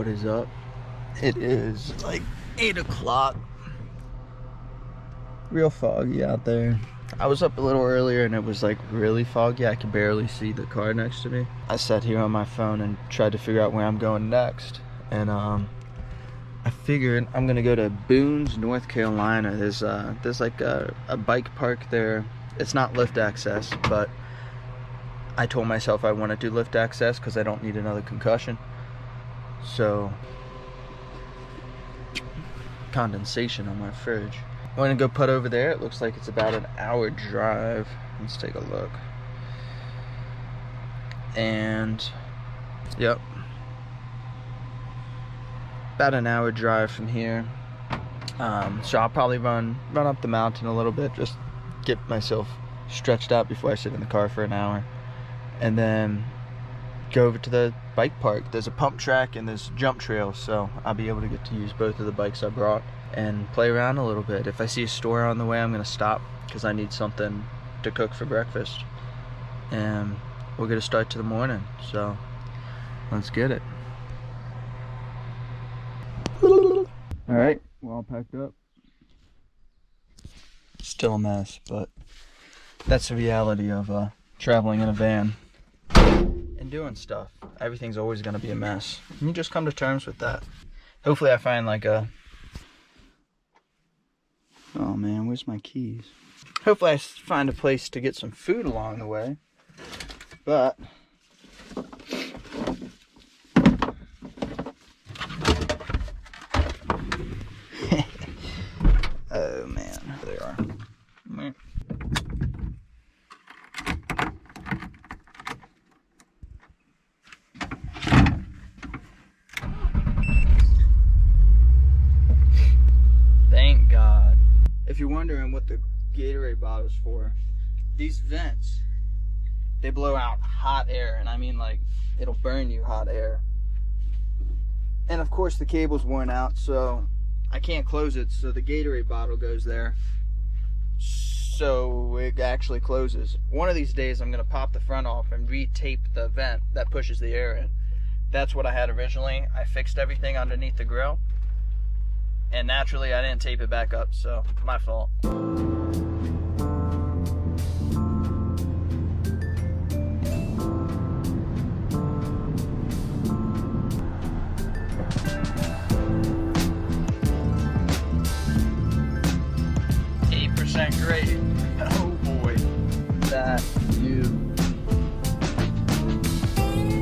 What is up? It is like 8 o'clock. Real foggy out there. I was up a little earlier and it was like really foggy. I could barely see the car next to me. I sat here on my phone and tried to figure out where I'm going next. And I figured I'm gonna go to Boones, North Carolina. There's like a bike park there. It's not lift access, but I told myself I want to do lift access because I don't need another concussion. So, condensation on my fridge. I'm gonna go put over there. It looks like it's about an hour drive. Let's take a look. And, yep. About an hour drive from here. So I'll probably run up the mountain a little bit, just get myself stretched out before I sit in the car for an hour. And then go over to the bike park. There's a pump track and there's jump trails, so I'll be able to get to use both of the bikes I brought and play around a little bit. If I see a store on the way, I'm gonna stop because I need something to cook for breakfast. And we'll get a start to the morning, so let's get it. Alright, we're all packed up. Still a mess, but that's the reality of traveling in a van and doing stuff. Everything's always going to be a mess. And you just come to terms with that. Hopefully I find like a... Oh man, where's my keys? Hopefully I find a place to get some food along the way. But... oh man, there they are. Thank God. If you're wondering what the Gatorade bottle is for, these vents, they blow out hot air, and I mean like it'll burn you hot air. And of course the cable's worn out, so I can't close it, so the Gatorade bottle goes there, so it actually closes. One of these days I'm gonna pop the front off and re-tape the vent that pushes the air in. That's what I had originally. I fixed everything underneath the grill, and naturally I didn't tape it back up, so my fault. 8% grade. Oh boy. That view.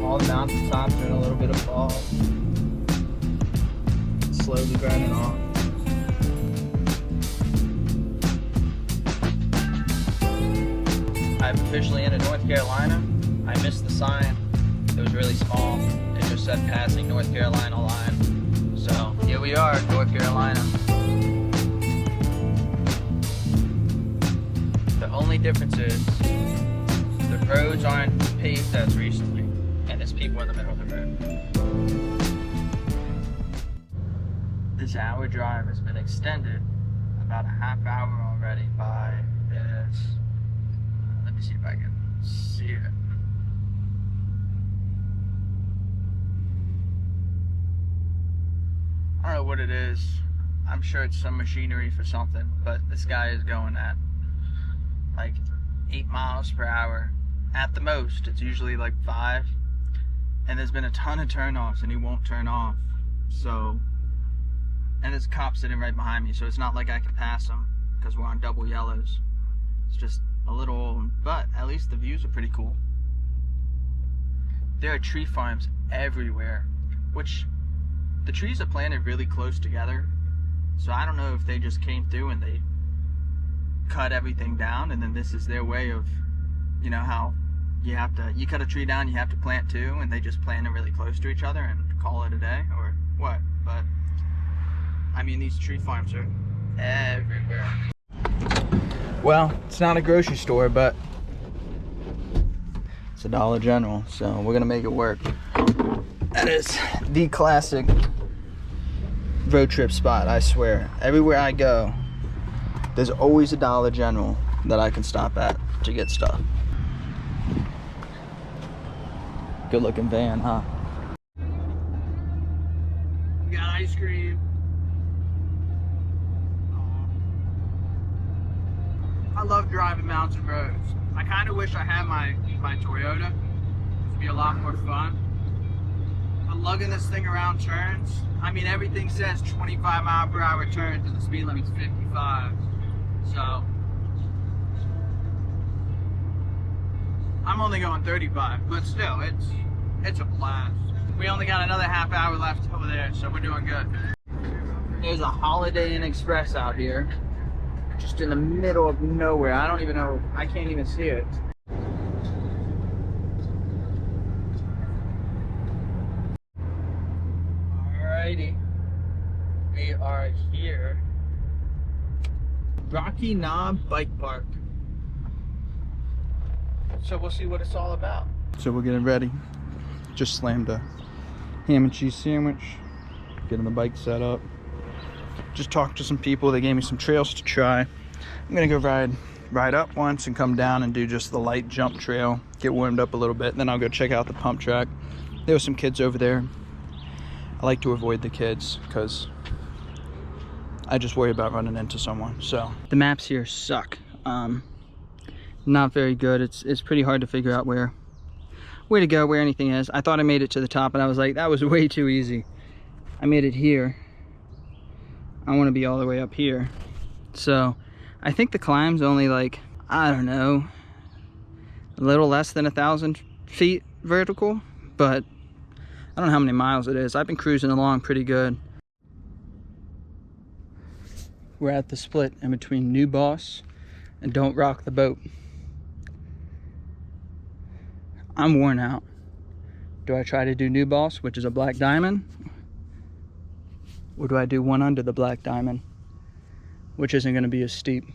All the mountain tops are in a little bit of fog. Slowly burning off. I've officially entered North Carolina. I missed the sign. It was really small. It just said passing North Carolina line. So here we are, North Carolina. The only difference is the roads aren't paved as recently, and there's people in the middle of the road. This hour drive has been extended about a half hour already by this. Let me see if I can see it. I don't know what it is. I'm sure it's some machinery for something, but this guy is going at like 8 miles per hour at the most. It's usually like 5, and there's been a ton of turnoffs and he won't turn off. So, and there's a cop sitting right behind me, so it's not like I can pass him because we're on double yellows. It's just a little old, but at least the views are pretty cool. There are tree farms everywhere, which the trees are planted really close together, so I don't know if they just came through and they cut everything down, and then this is their way of, you know how you cut a tree down, you have to plant 2, and they just plant it really close to each other and call it a day, or what? But I mean, these tree farms are everywhere. Well, it's not a grocery store, but it's a Dollar General, so we're gonna make it work. That is the classic road trip spot, I swear. Everywhere I go, there's always a Dollar General that I can stop at to get stuff. Good looking van, huh? mountain roads. I kind of wish I had my Toyota. It'd be a lot more fun. But lugging this thing around turns, I mean, everything says 25 mile per hour turns and the speed limit's 55. So I'm only going 35, but still, it's a blast. We only got another half hour left over there, so we're doing good. There's a Holiday Inn Express out here, just in the middle of nowhere. I don't even know, I can't even see it. Alrighty, we are here. Rocky Knob Bike Park. So we'll see what it's all about. So we're getting ready. Just slammed a ham and cheese sandwich. Getting the bike set up. Just talked to some people. They gave me some trails to try. I'm gonna go ride up once and come down and do just the light jump trail. Get warmed up a little bit. And then I'll go check out the pump track. There were some kids over there. I like to avoid the kids because I just worry about running into someone. So the maps here suck. Not very good. It's pretty hard to figure out where to go, where anything is. I thought I made it to the top and I was like, that was way too easy. I made it here. I want to be all the way up here. So I think the climb's only like, I don't know, a little less than 1,000 feet vertical, but I don't know how many miles it is. I've been cruising along pretty good. We're at the split in between New Boss and Don't Rock the Boat. I'm worn out. Do I try to do New Boss, which is a black diamond? Or do I do one under the black diamond, which isn't going to be as steep?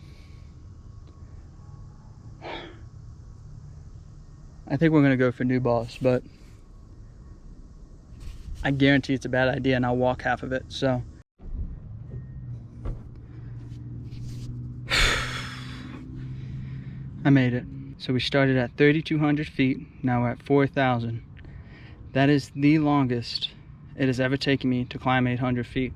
I think we're going to go for New Boss, but I guarantee it's a bad idea and I'll walk half of it, so. I made it. So we started at 3,200 feet, now we're at 4,000. That is the longest it has ever taken me to climb 800 feet.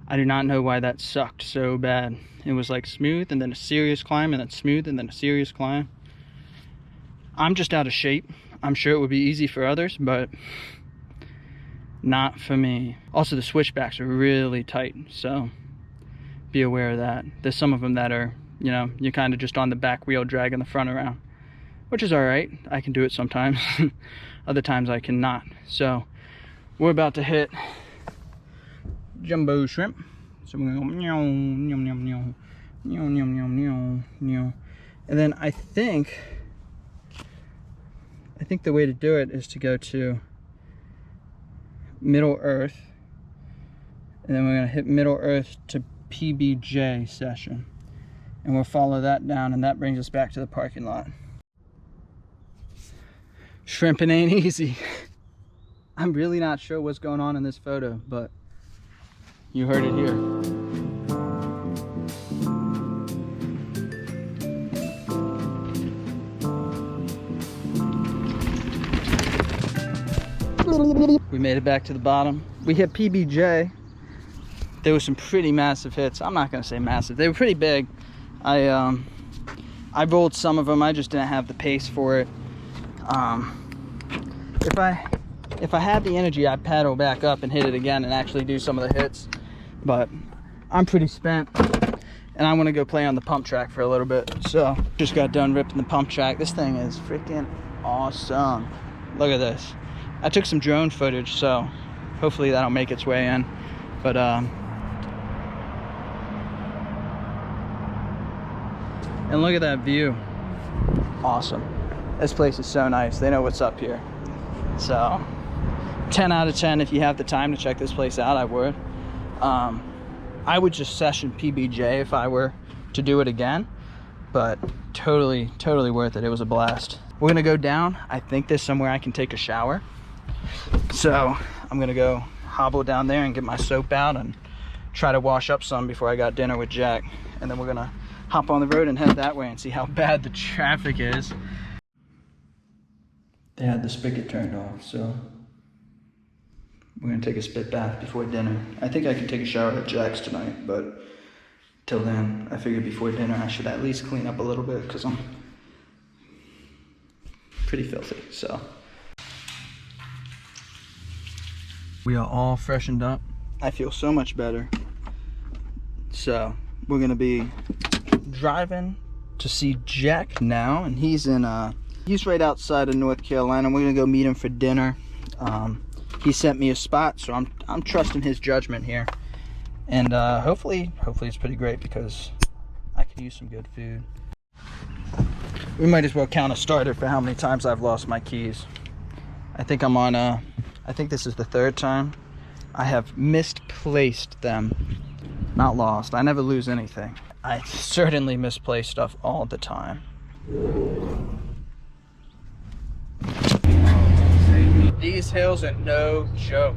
I do not know why that sucked so bad. It was like smooth and then a serious climb and then smooth and then a serious climb. I'm just out of shape. I'm sure it would be easy for others, but not for me. Also, the switchbacks are really tight, so be aware of that. There's some of them that are, you know, you're kind of just on the back wheel dragging the front around, which is all right. I can do it sometimes. Other times I cannot. So we're about to hit jumbo shrimp. So we're gonna go meow, meow, meow, meow, meow, meow, meow, meow, meow. And then I think the way to do it is to go to Middle Earth, and then we're gonna hit Middle Earth to PBJ session. And we'll follow that down, and that brings us back to the parking lot. Shrimping ain't easy. I'm really not sure what's going on in this photo, but you heard it here. We made it back to the bottom. We hit PBJ. There were some pretty massive hits. I'm not gonna say massive. They were pretty big. I rolled some of them. I just didn't have the pace for it. If I had the energy, I'd paddle back up and hit it again and actually do some of the hits. But I'm pretty spent, and I want to go play on the pump track for a little bit. So just got done ripping the pump track. This thing is freaking awesome. Look at this. I took some drone footage, so hopefully that'll make its way in. But and look at that view. Awesome. This place is so nice. They know what's up here. So 10 out of 10 if you have the time to check this place out. I would. I would just session PBJ if I were to do it again, but totally worth it. It was a blast. We're gonna go down. I think there's somewhere I can take a shower, so I'm gonna go hobble down there and get my soap out and try to wash up some before I got dinner with Jack, and then we're gonna hop on the road and head that way and see how bad the traffic is. They had the spigot turned off, so we're gonna take a spit bath before dinner. I think I can take a shower at Jack's tonight, but till then, I figured before dinner I should at least clean up a little bit because I'm pretty filthy, so. We are all freshened up. I feel so much better. So we're gonna be driving to see Jack now, and he's right outside of North Carolina. We're gonna go meet him for dinner. He sent me a spot, so I'm trusting his judgment here, and hopefully it's pretty great because I could use some good food. We might as well count a starter for how many times I've lost my keys. I think I'm on I think this is the third time I have misplaced them. Not lost. I never lose anything. I certainly misplace stuff all the time. These hills are no joke.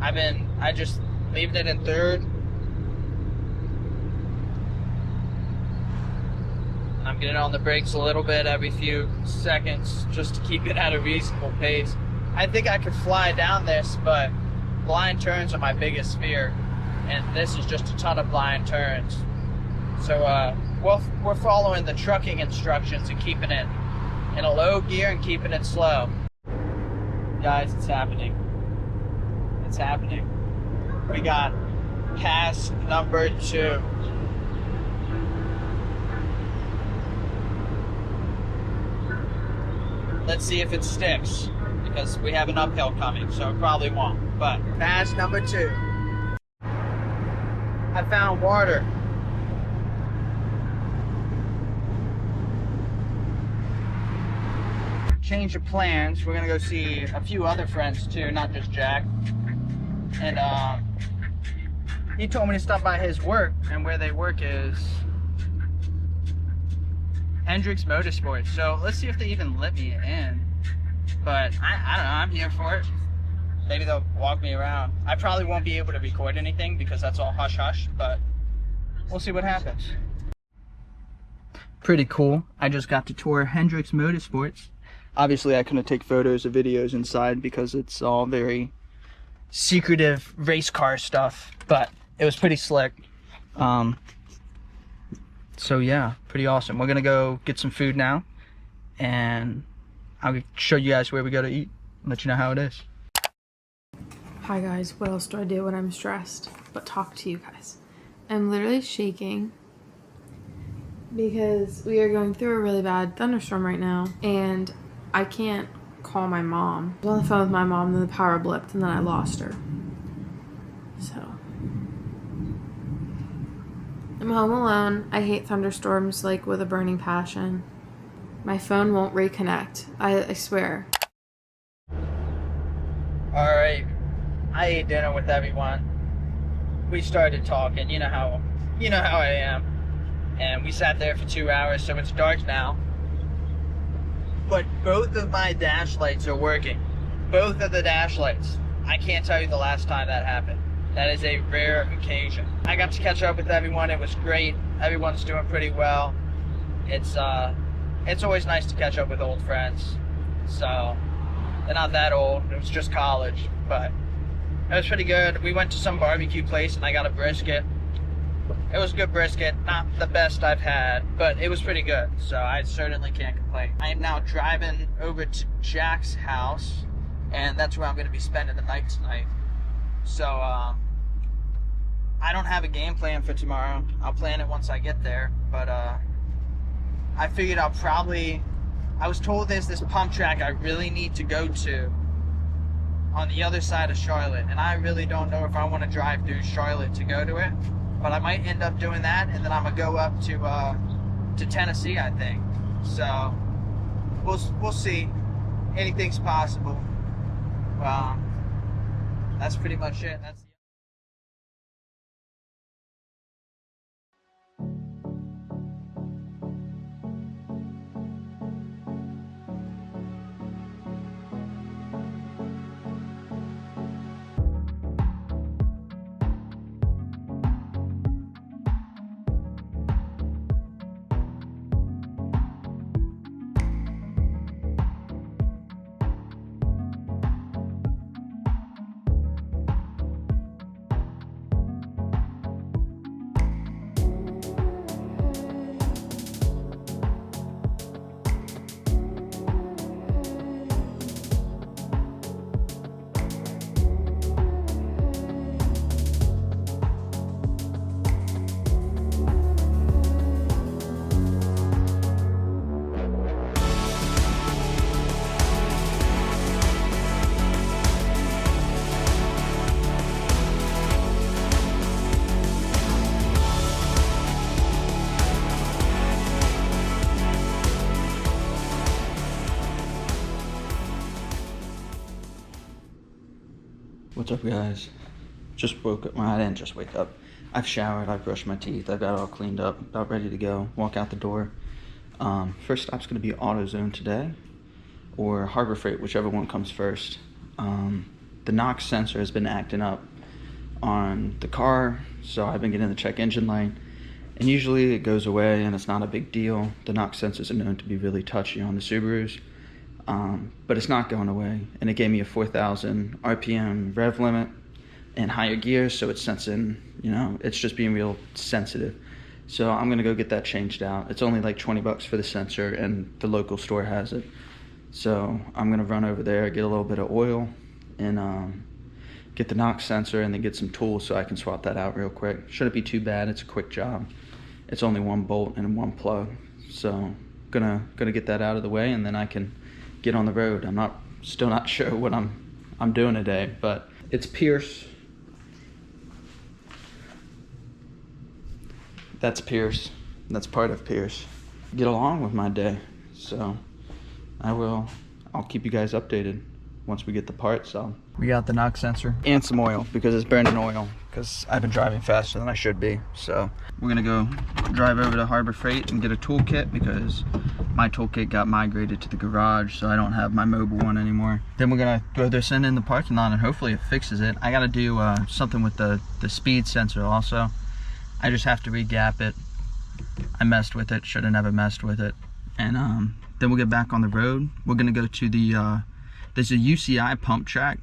I just leaving it in third. I'm getting on the brakes a little bit every few seconds just to keep it at a reasonable pace. I think I could fly down this, but blind turns are my biggest fear. And this is just a ton of blind turns. So we're following the trucking instructions and keeping it in a low gear and keeping it slow. Guys, it's happening. It's happening. We got pass number 2. Let's see if it sticks, because we have an uphill coming, so it probably won't. But pass number 2. I found water. Change of plans. We're gonna go see a few other friends too, not just Jack. And he told me to stop by his work, and where they work is Hendrix Motorsports. So let's see if they even let me in. But I don't know, I'm here for it. Maybe they'll walk me around. I probably won't be able to record anything because that's all hush hush, but we'll see what happens. Pretty cool. I just got to tour Hendrix Motorsports. Obviously I couldn't take photos or videos inside because it's all very secretive race car stuff, but it was pretty slick. So yeah, pretty awesome. We're gonna go get some food now, and I'll show you guys where we go to eat and let you know how it is. Hi guys, what else do I do when I'm stressed but talk to you guys? I'm literally shaking because we are going through a really bad thunderstorm right now, and I can't call my mom. I was on the phone with my mom, then the power blipped, and then I lost her. So I'm home alone. I hate thunderstorms like with a burning passion. My phone won't reconnect. I swear. Alright, I ate dinner with everyone. We started talking, you know how I am. And we sat there for 2 hours, so it's dark now. But both of my dash lights are working. Both of the dash lights. I can't tell you the last time that happened. That is a rare occasion. I got to catch up with everyone. It was great. Everyone's doing pretty well. It's always nice to catch up with old friends. So they're not that old. It was just college, but it was pretty good. We went to some barbecue place and I got a brisket. It was good brisket, not the best I've had, but it was pretty good, so I certainly can't complain. I am now driving over to Jack's house, and that's where I'm going to be spending the night tonight. So, I don't have a game plan for tomorrow. I'll plan it once I get there, but I figured I was told there's this pump track I really need to go to on the other side of Charlotte, and I really don't know if I want to drive through Charlotte to go to it. But I might end up doing that, and then I'm gonna go up to Tennessee, I think. So we'll see. Anything's possible. That's pretty much it. That's What's up, guys? Just woke up. Well, I didn't just wake up. I've showered, I've brushed my teeth, I've got it all cleaned up, about ready to go, walk out the door. First stop's gonna be AutoZone today, or Harbor Freight, whichever one comes first. The NOx sensor has been acting up on the car, so I've been getting the check engine light, and usually it goes away and it's not a big deal. The NOx sensors are known to be really touchy on the Subarus, but it's not going away, and it gave me a 4,000 RPM rev limit and higher gears, so it's sensing, you know, it's just being real sensitive. So I'm gonna go get that changed out. It's only like 20 bucks for the sensor, and the local store has it. So I'm gonna run over there, get a little bit of oil, and get the NOx sensor, and then get some tools so I can swap that out real quick. Shouldn't be too bad, it's a quick job. It's only one bolt and one plug. So gonna get that out of the way, and then I can get on the road. Still not sure what I'm doing today, but it's Pierce. That's Pierce. That's part of Pierce. Get along with my day. So I'll keep you guys updated once we get the parts. We got the NOx sensor and some oil because it's burning oil, because I've been driving faster than I should be. So we're gonna go drive over to Harbor Freight and get a toolkit, because my toolkit got migrated to the garage, so I don't have my mobile one anymore. Then we're gonna throw this in the parking lot, and hopefully it fixes it. I gotta do something with the speed sensor also. I just have to re-gap it. I messed with it, should have never messed with it. And then we'll get back on the road. We're gonna go to the, there's a UCI pump track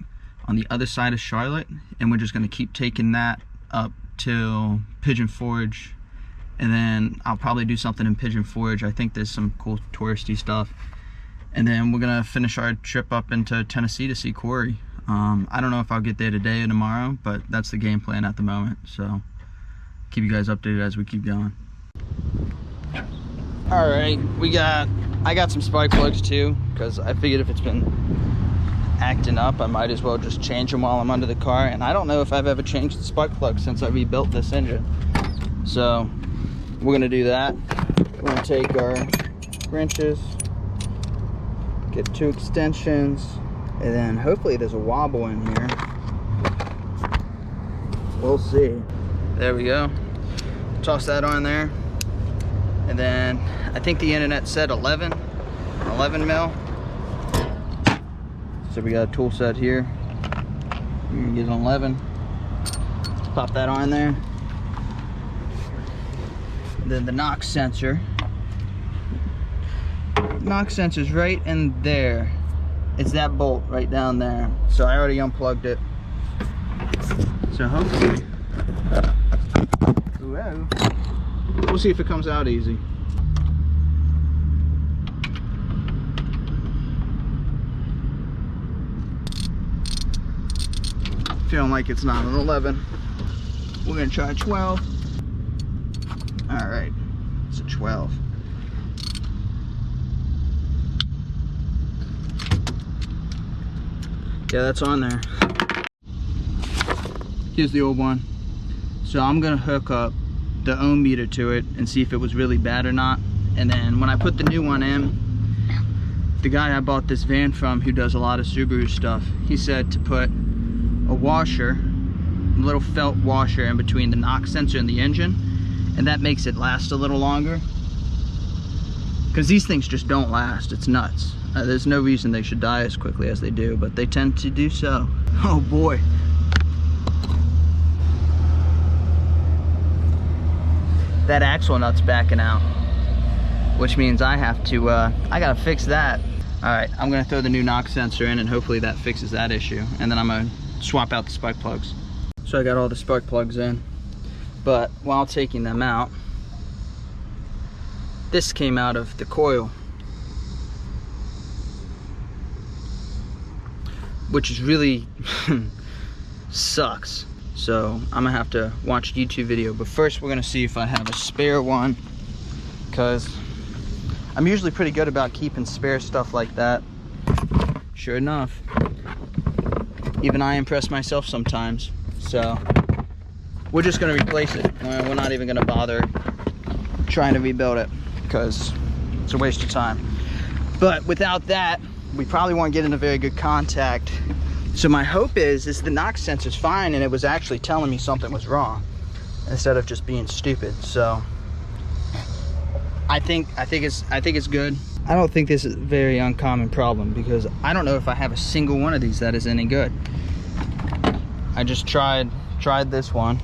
on the other side of Charlotte, and we're just gonna keep taking that up till Pigeon Forge. And then I'll probably do something in Pigeon Forge. I think there's some cool touristy stuff. And then we're gonna finish our trip up into Tennessee to see Corey. I don't know if I'll get there today or tomorrow, but that's the game plan at the moment. So keep you guys updated as we keep going. All right, I got some spark plugs too, because I figured if it's been acting up, I might as well just change them while I'm under the car. And I don't know if I've ever changed the spark plug since I rebuilt this engine. So we're gonna do that. We're gonna take our wrenches, get 2 extensions, and then hopefully there's a wobble in here. We'll see. There we go. Toss that on there. And then I think the internet said 11 mil. So we got a tool set here. We're gonna get an 11. Pop that on there. And then the NOx sensor. NOx sensor's right in there. It's that bolt right down there. So I already unplugged it. So hopefully, we'll see if it comes out easy. Feeling like it's not an 11. We're gonna try 12. All right, it's a 12. Yeah, that's on there. Here's the old one. So I'm gonna hook up the ohm meter to it and see if it was really bad or not. And then when I put the new one in, the guy I bought this van from, who does a lot of Subaru stuff, he said to put a washer, a little felt washer in between the NOx sensor and the engine, and that makes it last a little longer, because these things just don't last. It's nuts. There's no reason they should die as quickly as they do, but they tend to do so. Oh boy. That axle nut's backing out, which means I have to, I gotta fix that. All right, I'm gonna throw the new NOx sensor in, and hopefully that fixes that issue. And then I'm gonna swap out the spark plugs. So I got all the spark plugs in, but while taking them out, this came out of the coil, which is really sucks. So I'm gonna have to watch a YouTube video, but first we're gonna see if I have a spare one, because I'm usually pretty good about keeping spare stuff like that. Sure enough, even I impress myself sometimes. So we're just gonna replace it. We're not even gonna bother trying to rebuild it, because it's a waste of time. But without that, we probably won't get into very good contact So my hope is the knock sensor's fine and it was actually telling me something was wrong instead of just being stupid. So I think it's good. I don't think this is a very uncommon problem because I don't know if I have a single one of these that is any good. I just tried this one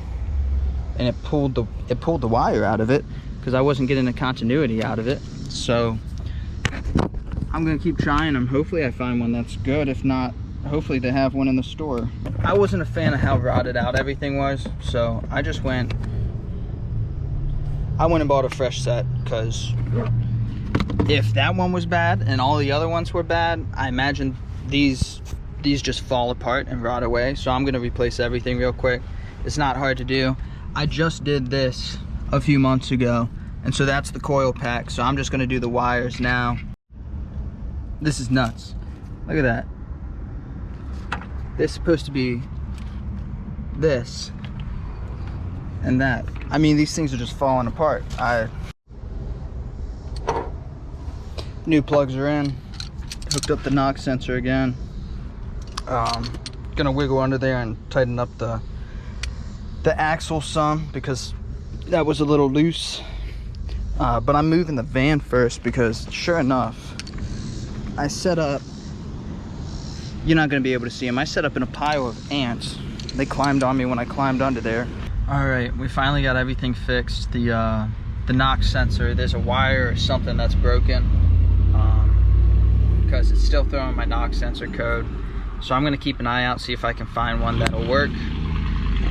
and it pulled the wire out of it because I wasn't getting the continuity out of it. So I'm gonna keep trying them. Hopefully I find one that's good. If not, hopefully they have one in the store. I wasn't a fan of how rotted out everything was, so I went and bought a fresh set because if that one was bad and all the other ones were bad, I imagine these just fall apart and rot away. So I'm gonna replace everything real quick. It's not hard to do. I just did this a few months ago, and so that's the coil pack. So I'm just gonna do the wires now. This is nuts. Look at that. This is supposed to be this and that. I mean, these things are just falling apart. New plugs are in. Hooked up the knock sensor again. Gonna wiggle under there and tighten up the axle some because that was a little loose. But I'm moving the van first because sure enough, I set up, you're not gonna be able to see them. I set up in a pile of ants. They climbed on me when I climbed under there. All right, we finally got everything fixed. The knock sensor, there's a wire or something that's broken because it's still throwing my knock sensor code. So I'm gonna keep an eye out, see if I can find one that'll work.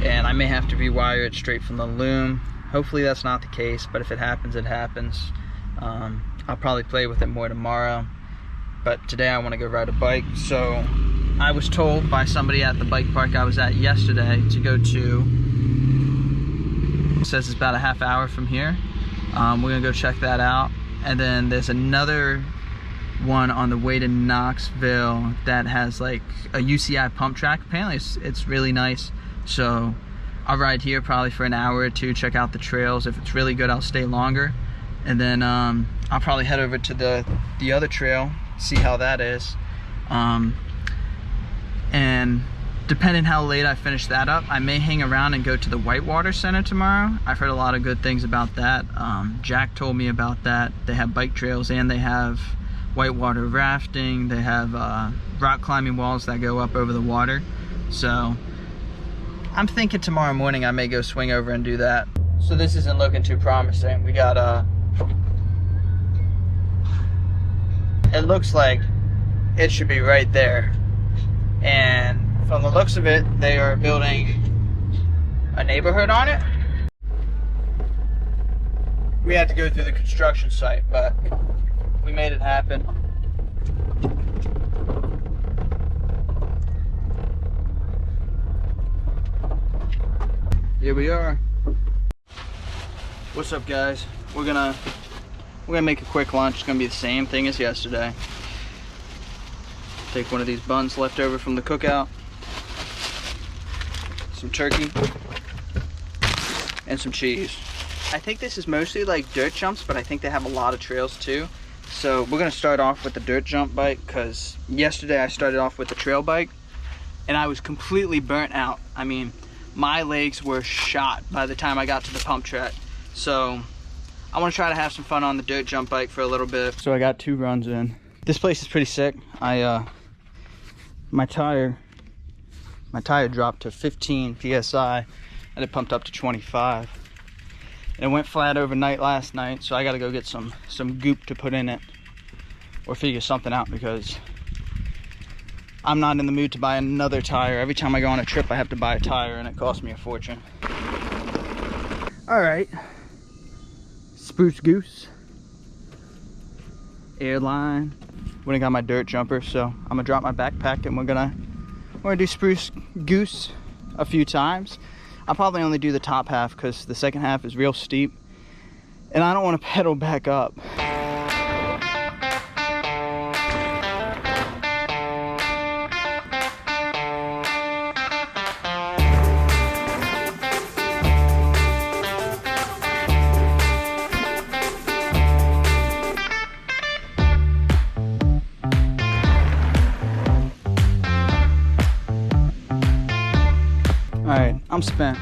And I may have to rewire it straight from the loom. Hopefully that's not the case, but if it happens, it happens. I'll probably play with it more tomorrow. But today I wanna go ride a bike. So I was told by somebody at the bike park I was at yesterday to go to, it says it's about a half hour from here. We're gonna go check that out. And then there's another one on the way to Knoxville that has like a UCI pump track. Apparently it's really nice. So I'll ride here probably for an hour or two, check out the trails. If it's really good, I'll stay longer. And then I'll probably head over to the other trail, see how that is. And depending how late I finish that up, I may hang around and go to the Whitewater Center tomorrow. I've heard a lot of good things about that. Jack told me about that. They have bike trails and they have whitewater rafting. They have rock climbing walls that go up over the water. So I'm thinking tomorrow morning I may go swing over and do that. So this isn't looking too promising. We got it looks like it should be right there. And from the looks of it, they are building a neighborhood on it. We had to go through the construction site, but we made it happen. Here we are. What's up, guys? We're gonna make a quick lunch. It's gonna be the same thing as yesterday. Take one of these buns left over from the cookout, some turkey, and some cheese. I think this is mostly like dirt jumps, but I think they have a lot of trails too. So we're gonna start off with the dirt jump bike because yesterday I started off with the trail bike and I was completely burnt out. I mean, my legs were shot by the time I got to the pump track. So I want to try to have some fun on the dirt jump bike for a little bit. So I got 2 runs in. This place is pretty sick. My tire dropped to 15 psi and it pumped up to 25. And it went flat overnight last night, so I gotta go get some goop to put in it or figure something out because I'm not in the mood to buy another tire. Every time I go on a trip I have to buy a tire and it costs me a fortune. All right, Spruce Goose Airline. When I got my dirt jumper, so I'm gonna drop my backpack and we're gonna do Spruce Goose a few times. I'll probably only do the top half because the second half is real steep and I don't want to pedal back up. I'm spent.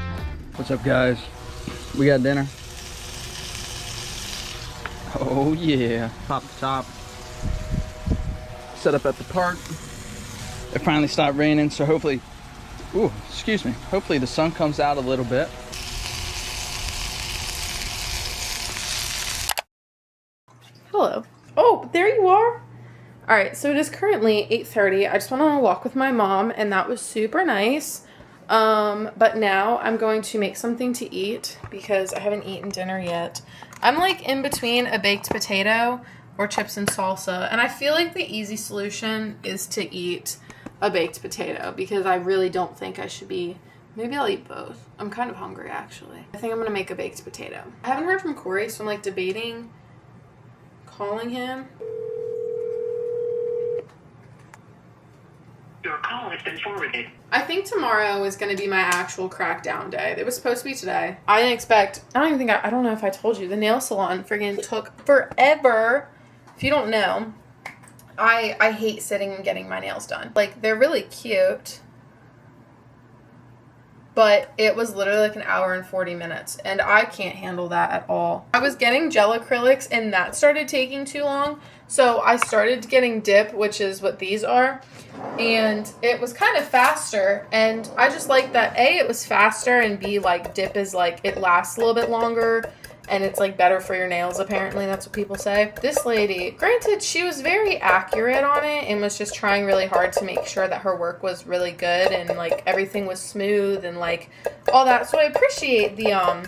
What's up, guys? We got dinner. Oh yeah, top to top. Set up at the park. It finally stopped raining, so hopefully, ooh, excuse me. Hopefully the sun comes out a little bit. Hello. Oh, there you are. All right, so it is currently 8:30. I just went on a walk with my mom, and that was super nice. But now I'm going to make something to eat because I haven't eaten dinner yet. I'm like in between a baked potato or chips and salsa, and I feel like the easy solution is to eat a baked potato because I really don't think I should be. Maybe I'll eat both. I'm kind of hungry, actually. I think I'm gonna make a baked potato. I haven't heard from Corey, so I'm like debating calling him. Your call has been forwarded. I think tomorrow is going to be my actual crackdown day. It was supposed to be today. I didn't expect, I don't know if I told you, the nail salon friggin' took forever. If you don't know, I hate sitting and getting my nails done. Like, they're really cute, but it was literally like an hour and 40 minutes, and I can't handle that at all. I was getting gel acrylics, and that started taking too long, so I started getting dip, which is what these are, and it was kind of faster, and I just like that, A, it was faster, and B, like, dip is like, it lasts a little bit longer, and it's like better for your nails, apparently. That's what people say. This lady, granted, she was very accurate on it and was just trying really hard to make sure that her work was really good and like everything was smooth and like all that. So I appreciate the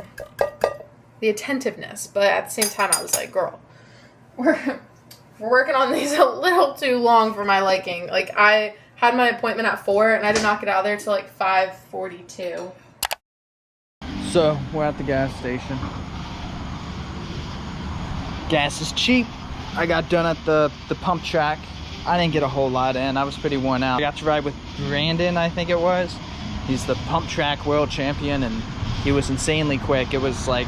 attentiveness, but at the same time I was like, girl, we're working on these a little too long for my liking. Like, I had my appointment at 4 and I did not get out of there till like 5:42. So we're at the gas station. Gas is cheap. I got done at the pump track. I didn't get a whole lot in. I was pretty worn out. I got to ride with Brandon, I think it was. He's the pump track world champion, and he was insanely quick. It was like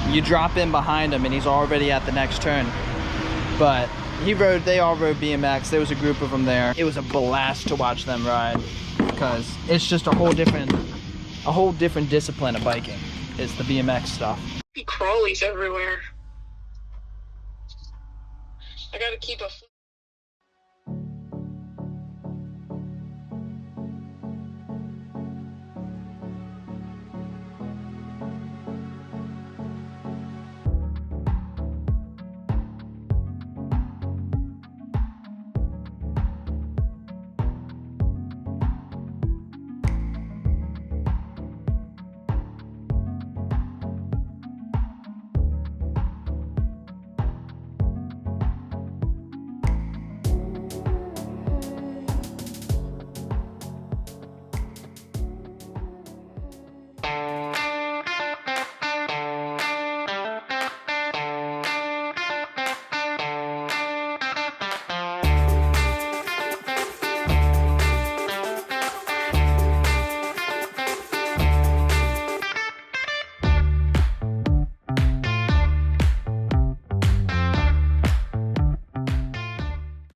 you drop in behind him and he's already at the next turn. But they all rode BMX. There was a group of them there. It was a blast to watch them ride because it's just a whole different discipline of biking. Is the BMX stuff. Crawlies everywhere. I gotta keep a